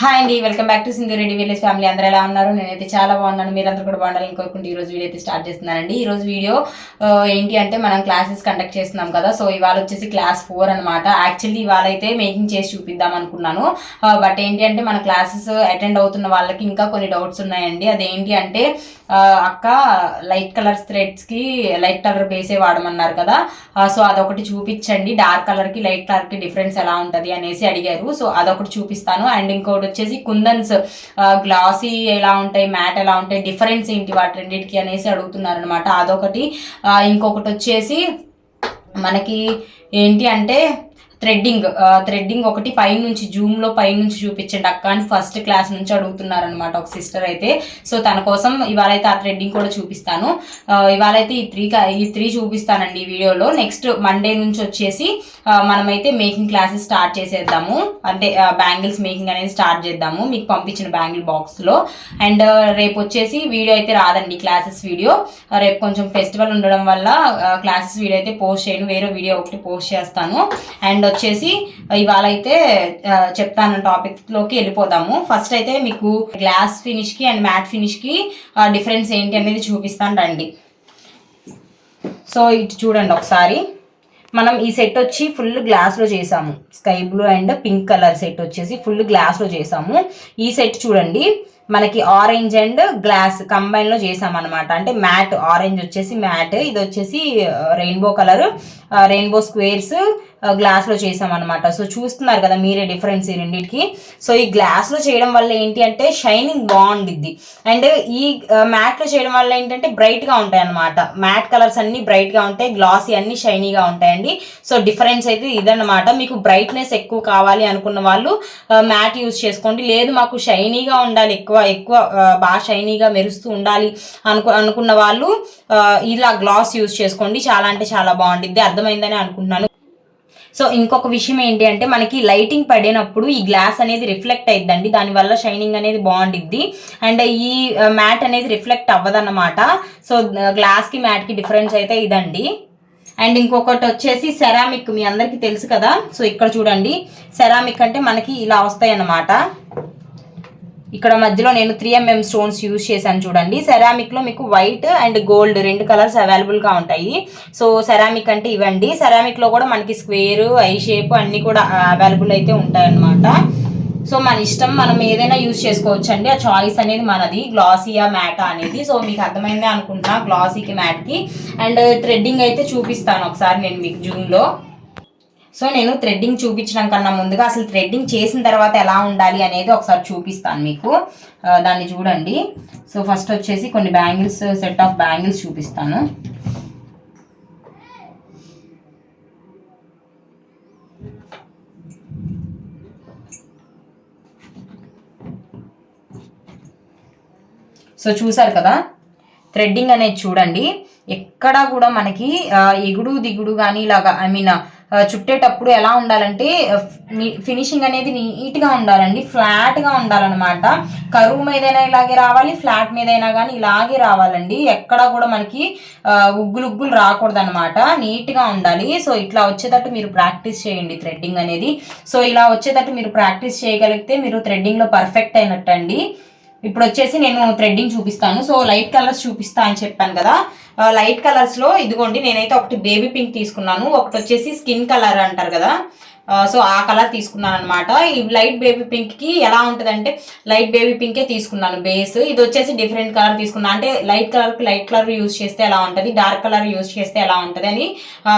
Hi అండి, welcome back to Sindhu Reddy village family. అందరూ ఎలా ఉన్నారు? నేనైతే చాలా బాగున్నాను. మీరందరూ కూడా బాగుండాలని కోరుకుంటూ ఈ రోజు వీడియో అయితే స్టార్ట్ చేస్తున్నానండి. ఈ రోజు వీడియో ఏంటి అంటే మనం క్లాసెస్ కండక్ట్ చేస్తున్నాం కదా. సో ఇవాళ వచ్చేసి క్లాస్ 4 అనమాట. యాక్చువల్లీ ఇవాళ అయితే మేకింగ్ చేసి చూపిద్దాం అనుకున్నాను. బట్ ఏంటి అంటే మన క్లాసెస్ అటెండ్ అవుతున్న వాళ్ళకి ఇంకా కొన్ని డౌట్స్ ఉన్నాయండి. అదేంటి అంటే అక్క లైట్ కలర్ థ్రెడ్స్కి లైట్ కలర్ బేసే వాడమన్నారు కదా. సో అదొకటి చూపించండి, డార్క్ కలర్కి లైట్ కలర్కి డిఫరెన్స్ ఎలా ఉంటుంది అనేసి అడిగారు. సో అదొకటి చూపిస్తాను. అండ్ ఇంకోటి వచ్చేసి కుందన్స్ గ్లాసీ ఎలా ఉంటాయి, మ్యాట్ ఎలా ఉంటాయి, డిఫరెన్స్ ఏంటి వాటి రెండింటికి అనేసి అడుగుతున్నారు అనమాట. అదొకటి. ఇంకొకటి వచ్చేసి మనకి ఏంటి అంటే థ్రెడ్డింగ్ ఒకటి పైనుంచి జూమ్లో పైనుంచి చూపించండి అక్క అని ఫస్ట్ క్లాస్ నుంచి అడుగుతున్నారనమాట ఒక సిస్టర్ అయితే. సో తన కోసం ఇవాళ అయితే ఆ థ్రెడ్డింగ్ కూడా చూపిస్తాను. ఇవాళ అయితే ఈ త్రీ చూపిస్తానండి ఈ వీడియోలో. నెక్స్ట్ మండే నుంచి వచ్చేసి మనమైతే మేకింగ్ క్లాసెస్ స్టార్ట్ చేసేద్దాము. అంటే బ్యాంగిల్స్ మేకింగ్ అనేది స్టార్ట్ చేద్దాము మీకు పంపించిన బ్యాంగిల్ బాక్స్లో. అండ్ రేపు వచ్చేసి వీడియో అయితే రాదండి, క్లాసెస్ వీడియో. రేపు కొంచెం ఫెస్టివల్ ఉండడం వల్ల క్లాసెస్ వీడియో అయితే పోస్ట్ చేయను, వేరే వీడియో ఒకటి పోస్ట్ చేస్తాను. అండ్ వచ్చేసి ఇవాళ అయితే చెప్తాను, టాపిక్లోకి వెళ్ళిపోదాము. ఫస్ట్ అయితే మీకు గ్లాస్ ఫినిష్కి అండ్ మ్యాట్ ఫినిష్కి డిఫరెన్స్ ఏంటి అనేది చూపిస్తాను రండి. సో ఇటు చూడండి ఒకసారి. మనం ఈ సెట్ వచ్చి ఫుల్ గ్లాస్లో చేసాము. Sky blue and pink colour set వచ్చేసి ఫుల్ గ్లాస్లో చేసాము. ఈ సెట్ చూడండి మనకి ఆరెంజ్ అండ్ గ్లాస్ కంబైన్లో చేసామన్నమాట. అంటే మ్యాట్, ఆరెంజ్ వచ్చేసి మ్యాట్, ఇది వచ్చేసి రెయిన్బో కలర్, రెయిన్బో స్క్వేర్స్ గ్లాస్లో చేసామన్నమాట. సో చూస్తున్నారు కదా మీరే డిఫరెన్స్ ఈ రెండింటికి. సో ఈ గ్లాస్లో చేయడం వల్ల ఏంటి అంటే షైనింగ్ బాగుండిద్ది. అండ్ ఈ మ్యాట్లో చేయడం వల్ల ఏంటంటే బ్రైట్గా ఉంటాయి అన్నమాట. మ్యాట్ కలర్స్ అన్నీ బ్రైట్గా ఉంటాయి, గ్లాసీ అన్నీ షైనీగా ఉంటాయండి. సో డిఫరెన్స్ అయితే ఇదన్నమాట. మీకు బ్రైట్నెస్ ఎక్కువ కావాలి అనుకున్న వాళ్ళు మ్యాట్ యూజ్ చేసుకోండి. లేదు మాకు షైనీగా ఉండాలి, ఎక్కువ బాగా షైనీగా మెరుస్తూ ఉండాలి అనుకున్న వాళ్ళు ఇలా గ్లాస్ యూజ్ చేసుకోండి. చాలా అంటే చాలా బాగుండిద్ది. అర్థమైందని అనుకుంటున్నాను. సో ఇంకొక విషయం ఏంటి అంటే మనకి లైటింగ్ పడినప్పుడు ఈ గ్లాస్ అనేది రిఫ్లెక్ట్ అయిద్దండి, దానివల్ల షైనింగ్ అనేది బాగుండిద్ది. అండ్ ఈ మ్యాట్ అనేది రిఫ్లెక్ట్ అవ్వదన్నమాట. సో గ్లాస్కి మ్యాట్కి డిఫరెన్స్ అయితే ఇదండి. అండ్ ఇంకొకటి వచ్చేసి సెరామిక్, మీ అందరికీ తెలుసు కదా. సో ఇక్కడ చూడండి, సెరామిక్ అంటే మనకి ఇలా వస్తాయి అన్నమాట. ఇక్కడ మధ్యలో నేను 3mm స్టోన్స్ యూజ్ చేశాను చూడండి. సెరామిక్లో మీకు వైట్ అండ్ గోల్డ్ 2 కలర్స్ అవైలబుల్గా ఉంటాయి. సో సెరామిక్ అంటే ఇవ్వండి. సెరామిక్లో కూడా మనకి స్క్వేర్, ఐ షేప్ అన్నీ కూడా అవైలబుల్ అయితే ఉంటాయన్నమాట. సో మన ఇష్టం, మనం ఏదైనా యూజ్ చేసుకోవచ్చు అండి. ఆ చాయిస్ అనేది మనది, గ్లాసీయా మ్యాటా అనేది. సో మీకు అర్థమైందే అనుకుంటున్నా గ్లాసీకి మ్యాట్కి. అండ్ థ్రెడ్డింగ్ అయితే చూపిస్తాను ఒకసారి నేను మీకు జూమ్లో. సో నేను థ్రెడ్డింగ్ చూపించడం కన్నా ముందుగా అసలు థ్రెడ్డింగ్ చేసిన తర్వాత ఎలా ఉండాలి అనేది ఒకసారి చూపిస్తాను మీకు. దాన్ని చూడండి. సో ఫస్ట్ వచ్చేసి కొన్ని బ్యాంగిల్స్, సెట్ ఆఫ్ బ్యాంగిల్స్ చూపిస్తాను. సో చూసారు కదా, థ్రెడ్డింగ్ అనేది చూడండి. ఎక్కడా కూడా మనకి ఎగుడు దిగుడు కానీ ఇలాగా చుట్టేటప్పుడు ఎలా ఉండాలంటే ఫినిషింగ్ అనేది నీట్గా ఉండాలండి, ఫ్లాట్గా ఉండాలన్నమాట. కరువు మీదైనా ఇలాగే రావాలి, ఫ్లాట్ మీదైనా కానీ ఇలాగే రావాలండి. ఎక్కడా కూడా మనకి ఉగ్గులు రాకూడదు అనమాట, నీట్గా ఉండాలి. సో ఇట్లా వచ్చేటట్టు మీరు ప్రాక్టీస్ చేయండి థ్రెడ్డింగ్ అనేది. సో ఇలా వచ్చేటట్టు మీరు ప్రాక్టీస్ చేయగలిగితే మీరు థ్రెడ్డింగ్లో పర్ఫెక్ట్ అయినట్టు అండి. ఇప్పుడు వచ్చేసి నేను థ్రెడ్డింగ్ చూపిస్తాను. సో లైట్ కలర్స్ చూపిస్తా అని చెప్పాను కదా. లైట్ కలర్స్లో ఇదిగోండి, నేనైతే ఒకటి బేబీ పింక్ తీసుకున్నాను, ఒకటి వచ్చేసి స్కిన్ కలర్ అంటారు కదా. సో ఆ కలర్ తీసుకున్నాను అనమాట. ఈ లైట్ బేబీ పింక్కి ఎలా ఉంటుందంటే లైట్ బేబీ పింకే తీసుకున్నాను బేస్. ఇది వచ్చేసి డిఫరెంట్ కలర్ తీసుకున్నాను. అంటే లైట్ కలర్కి లైట్ కలర్ యూజ్ చేస్తే ఎలా ఉంటుంది, డార్క్ కలర్ యూజ్ చేస్తే ఎలా ఉంటుంది అని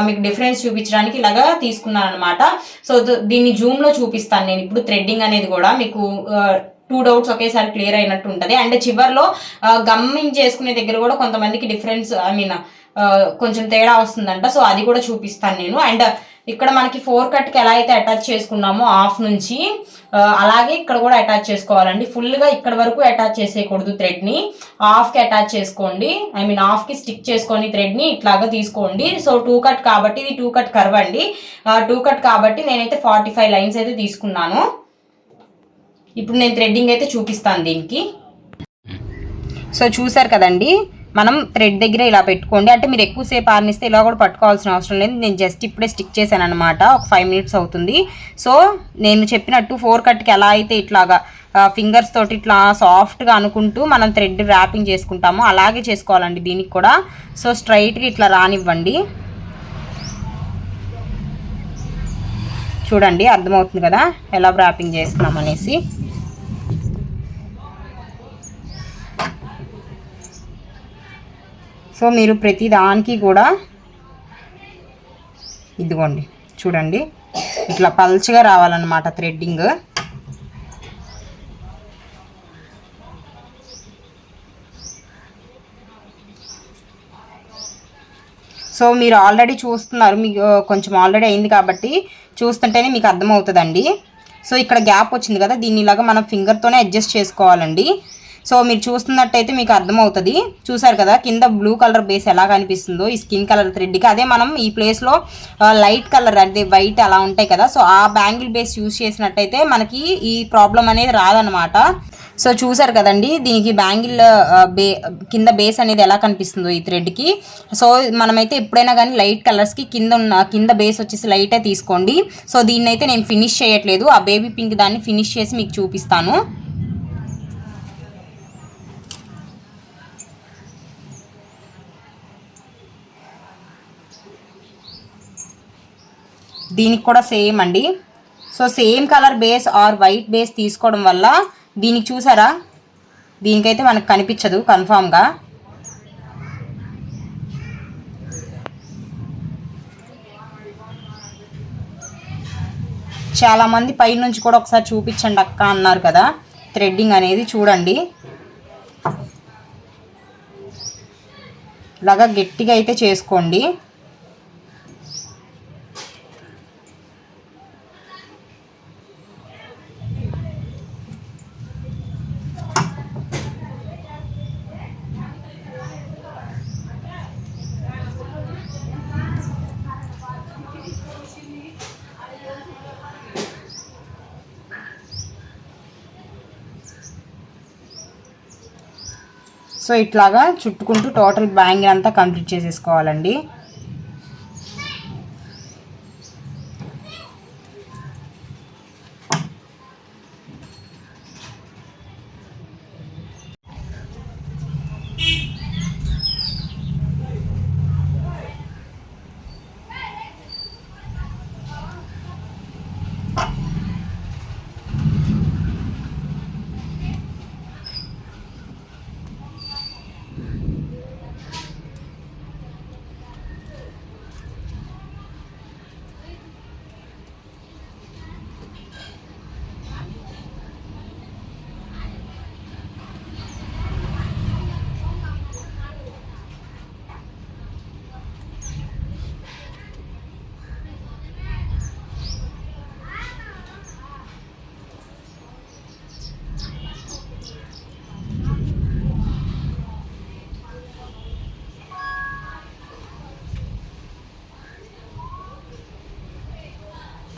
మీకు డిఫరెన్స్ చూపించడానికి ఇలాగా తీసుకున్నాను అనమాట. సో దీన్ని జూమ్లో చూపిస్తాను నేను ఇప్పుడు. థ్రెడ్డింగ్ అనేది కూడా మీకు 2 డౌట్స్ ఒకేసారి క్లియర్ అయినట్టు ఉంటుంది. అండ్ చివర్లో గమ్మింగ్ చేసుకునే దగ్గర కూడా కొంతమందికి డిఫరెన్స్ కొంచెం తేడా వస్తుందంట. సో అది కూడా చూపిస్తాను నేను. అండ్ ఇక్కడ మనకి 4 కట్కి ఎలా అయితే అటాచ్ చేసుకున్నామో హాఫ్ నుంచి, అలాగే ఇక్కడ కూడా అటాచ్ చేసుకోవాలండి. ఫుల్గా ఇక్కడ వరకు అటాచ్ చేసేయకూడదు థ్రెడ్ని, హాఫ్కి అటాచ్ చేసుకోండి. హాఫ్కి స్టిక్ చేసుకొని థ్రెడ్ని ఇట్లాగా తీసుకోండి. సో 2 కట్ కాబట్టి ఇది 2 కట్ కర్వ్ అండి. 2 కట్ కాబట్టి నేనైతే 45 లైన్స్ అయితే తీసుకున్నాను. ఇప్పుడు నేను థ్రెడ్డింగ్ అయితే చూపిస్తాను దీనికి. సో చూసారు కదండి, మనం థ్రెడ్ దగ్గర ఇలా పెట్టుకోండి. అంటే మీరు ఎక్కువసేపు ఆరనిస్తే ఇలా కూడా పట్టుకోవాల్సిన అవసరం లేదు. నేను జస్ట్ ఇప్పుడే స్టిక్ చేశాను అనమాట. ఒక 5 minutes అవుతుంది. సో నేను చెప్పినట్టు 4 కట్కి ఎలా అయితే ఇట్లాగా ఫింగర్స్ తోటి ఇట్లా సాఫ్ట్గా అనుకుంటూ మనం థ్రెడ్ ర్యాపింగ్ చేసుకుంటామో అలాగే చేసుకోవాలండి దీనికి కూడా. సో స్ట్రైట్గా ఇట్లా రానివ్వండి. చూడండి అర్థమవుతుంది కదా ఎలా ర్యాపింగ్ చేస్తున్నాం అనేసి. సో మీరు ప్రతి దానికి కూడా ఇదిగోండి చూడండి ఇట్లా పల్చగా రావాలన్నమాట థ్రెడ్డింగ్. సో మీరు ఆల్రెడీ చూస్తున్నారు, మీకు కొంచెం ఆల్రెడీ అయింది కాబట్టి చూస్తుంటేనే మీకు అర్థమవుతుందండి. సో ఇక్కడ గ్యాప్ వచ్చింది కదా, దీన్ని ఇలాగా మనం ఫింగర్తోనే అడ్జస్ట్ చేసుకోవాలండి. సో మీరు చూస్తున్నట్టయితే మీకు అర్థమవుతుంది. చూసారు కదా కింద బ్లూ కలర్ బేస్ ఎలా కనిపిస్తుందో ఈ స్కిన్ కలర్ థ్రెడ్కి. అదే మనం ఈ ప్లేస్లో లైట్ కలర్ అంటే వైట్ అలా ఉంటాయి కదా, సో ఆ బ్యాంగిల్ బేస్ యూజ్ చేసినట్టయితే మనకి ఈ ప్రాబ్లం అనేది రాదనమాట. సో చూసారు కదండి దీనికి బ్యాంగిల్ కింద బేస్ అనేది ఎలా కనిపిస్తుందో ఈ థ్రెడ్కి. సో మనమైతే ఎప్పుడైనా కానీ లైట్ కలర్స్కి కింద బేస్ వచ్చేసి లైటే తీసుకోండి. సో దీన్ని అయితే నేను ఫినిష్ చేయట్లేదు, ఆ బేబీ పింక్ దాన్ని ఫినిష్ చేసి మీకు చూపిస్తాను. దీనికి కూడా సేమ్ అండి. So same colour base or white base తీసుకోవడం వల్ల దీనికి చూసారా దీనికైతే మనకు కనిపించదు కన్ఫామ్గా. చాలామంది పైనుంచి కూడా ఒకసారి చూపించండి అక్క అన్నారు కదా థ్రెడ్డింగ్ అనేది. చూడండి ఇలాగా గట్టిగా అయితే చేసుకోండి. సో ఇట్లాగా చుట్టుకుంటూ టోటల్ బ్యాంగిల్ అంతా కంప్లీట్ చేసేసుకోవాలండి.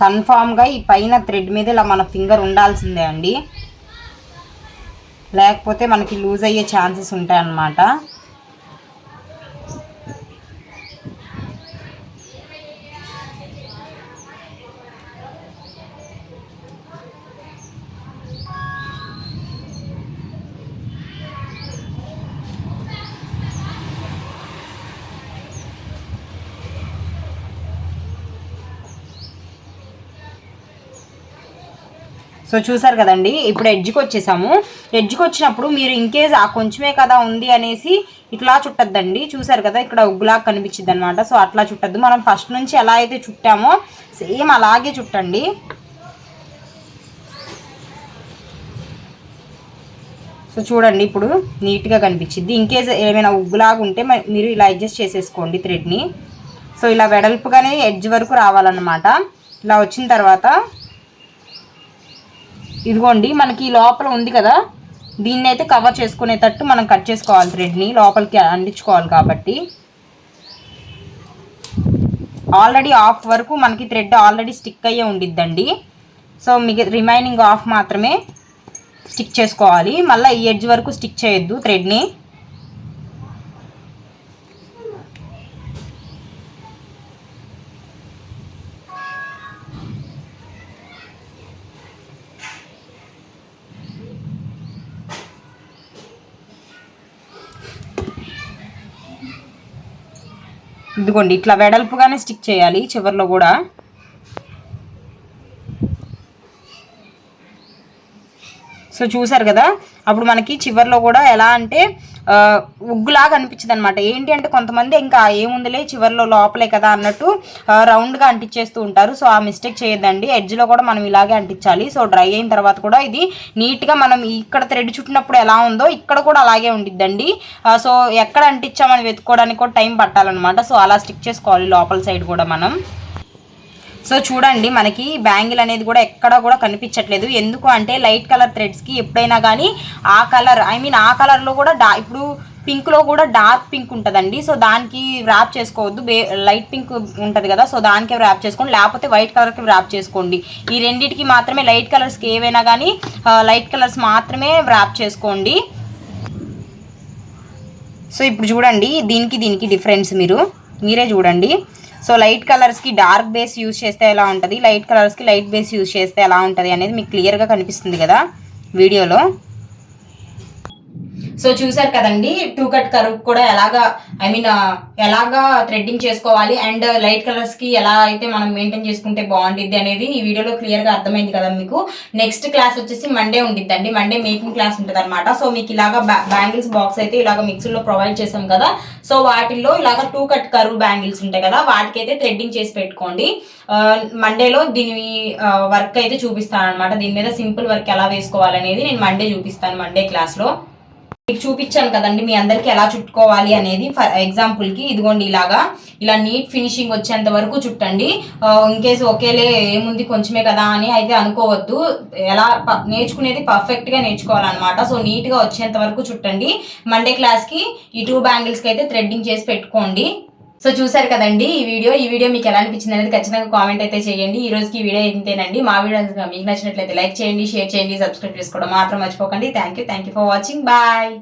కన్ఫామ్గా ఈ పైన థ్రెడ్ మీద ఇలా మన ఫింగర్ ఉండాల్సిందే అండి, లేకపోతే మనకి లూజ్ అయ్యే ఛాన్సెస్ ఉంటాయన్నమాట. సో చూసారు కదండి ఇప్పుడు ఎడ్జ్కి వచ్చేసాము. ఎడ్జ్కి వచ్చినప్పుడు మీరు ఇన్కేస్ ఆ కొంచెమే కదా ఉంది అనేసి ఇట్లా చుట్టద్దండి. చూసారు కదా ఇక్కడ ఉగ్గులాగా కనిపించింది అనమాట. సో అట్లా చుట్టద్దు, మనం ఫస్ట్ నుంచి ఎలా అయితే చుట్టామో సేమ్ అలాగే చుట్టండి. సో చూడండి ఇప్పుడు నీట్గా కనిపించింది. ఇన్కేస్ ఏమైనా ఉగ్గులాగా ఉంటే మీరు ఇలా అడ్జస్ట్ చేసేసుకోండి థ్రెడ్ని. సో ఇలా వెడల్పుగానే ఎడ్జ్ వరకు రావాలన్నమాట. ఇలా వచ్చిన తర్వాత ఇదిగోండి మనకి లోపల ఉంది కదా, దీన్ని అయితే కవర్ చేసుకునేటట్టు మనం కట్ చేసుకోవాలి థ్రెడ్ని, లోపలికి అంటించుకోవాలి కాబట్టి. ఆల్రెడీ హాఫ్ వరకు మనకి థ్రెడ్ ఆల్రెడీ స్టిక్ అయ్యే ఉండిద్దండి. సో మీకు రిమైనింగ్ హాఫ్ మాత్రమే స్టిక్ చేసుకోవాలి, మళ్ళీ ఈ ఎడ్జ్ వరకు స్టిక్ చేయొద్దు థ్రెడ్ని. ఇదిగోండి ఇట్లా వెడల్పుగానే స్టిక్ చేయాలి చివర్లో కూడా. సో చూసారు కదా, అప్పుడు మనకి చివర్లో కూడా ఎలా అంటే ఉగ్గులాగా అనిపించింది అనమాట. ఏంటి అంటే కొంతమంది ఇంకా ఏముందిలే చివర్లో లోపలే కదా అన్నట్టు రౌండ్గా అంటించేస్తూ ఉంటారు. సో ఆ మిస్టేక్ చేయొద్దండి, ఎడ్జ్లో కూడా మనం ఇలాగే అంటించాలి. సో డ్రై అయిన తర్వాత కూడా ఇది నీట్గా మనం ఇక్కడ థ్రెడ్ చుట్టినప్పుడు ఎలా ఉందో ఇక్కడ కూడా అలాగే ఉండిద్దండి. సో ఎక్కడ అంటించామని వెతుక్కోవడానికి కూడా టైం పట్టాలన్నమాట. సో అలా స్టిక్ చేసుకోవాలి లోపల సైడ్ కూడా మనం. సో చూడండి మనకి బ్యాంగిల్ అనేది కూడా ఎక్కడ కూడా కనిపించట్లేదు. ఎందుకు అంటే లైట్ కలర్ థ్రెడ్స్కి ఎప్పుడైనా కానీ ఆ కలర్ ఆ కలర్లో కూడా ఇప్పుడు పింక్లో కూడా డార్క్ పింక్ ఉంటుందండి. సో దానికి ర్యాప్ చేసుకోవద్దు, లైట్ పింక్ ఉంటుంది కదా, సో దానికే ర్యాప్ చేసుకోండి, లేకపోతే వైట్ కలర్కి ర్యాప్ చేసుకోండి. ఈ రెండింటికి మాత్రమే, లైట్ కలర్స్కి ఏవైనా కానీ లైట్ కలర్స్ మాత్రమే ర్యాప్ చేసుకోండి. సో ఇప్పుడు చూడండి దీనికి డిఫరెన్స్ మీరే చూడండి. సో లైట్ కలర్స్కి డార్క్ బేస్ యూజ్ చేస్తే ఎలా ఉంటుంది, లైట్ కలర్స్కి లైట్ బేస్ యూజ్ చేస్తే ఎలా ఉంటుంది అనేది మీకు క్లియర్గా కనిపిస్తుంది కదా వీడియోలో. సో చూసారు కదండి 2 కట్ కర్వ్ కూడా ఎలాగా థ్రెడ్డింగ్ చేసుకోవాలి అండ్ లైట్ కలర్స్కి ఎలా అయితే మనం మెయింటైన్ చేసుకుంటే బాగుంటుంది అనేది ఈ వీడియోలో క్లియర్గా అర్థమైంది కదా మీకు. నెక్స్ట్ క్లాస్ వచ్చేసి మండే ఉండిద్దండి, మండే మేకింగ్ క్లాస్ ఉంటుంది అనమాట. సో మీకు ఇలాగా బ్యాంగిల్స్ బాక్స్ అయితే ఇలాగ మిక్సీలో ప్రొవైడ్ చేసాం కదా, సో వాటిల్లో ఇలాగ 2 కట్ కర్వ్ బ్యాంగిల్స్ ఉంటాయి కదా, వాటికైతే థ్రెడ్డింగ్ చేసి పెట్టుకోండి. మండేలో దీని వర్క్ అయితే చూపిస్తాను అనమాట. దీని మీద సింపుల్ వర్క్ ఎలా వేసుకోవాలనేది నేను మండే చూపిస్తాను, మండే క్లాస్లో. మీకు చూపించాను కదండి మీ అందరికి ఎలా చుట్టుకోవాలి అనేది. ఫర్ ఎగ్జాంపుల్కి ఇదిగోండి ఇలా నీట్ ఫినిషింగ్ వచ్చేంత వరకు చుట్టండి. ఇన్కేస్ ఒకేలే ఏముంది కొంచెమే కదా అని అయితే అనుకోవద్దు, ఎలా నేర్చుకునేది పర్ఫెక్ట్గా నేర్చుకోవాలన్నమాట. సో నీట్గా వచ్చేంత వరకు చుట్టండి. మండే క్లాస్కి ఈ 2 బ్యాంగిల్స్కి అయితే థ్రెడ్డింగ్ చేసి పెట్టుకోండి. సో చూసారు కదండి ఈ వీడియో మీకు ఎలా అనిపించింది అనేది ఖచ్చితంగా కామెంట్ అయితే చేయండి. ఈ రోజుకి ఈ వీడియో ఇంతేనండి. మా వీడియో మీకు నచ్చినట్లయితే లైక్ చేయండి, షేర్ చేయండి, సబ్స్క్రైబ్ చేసుకోవడం మాత్రం మర్చిపోకండి. Thank you for watching. Bye.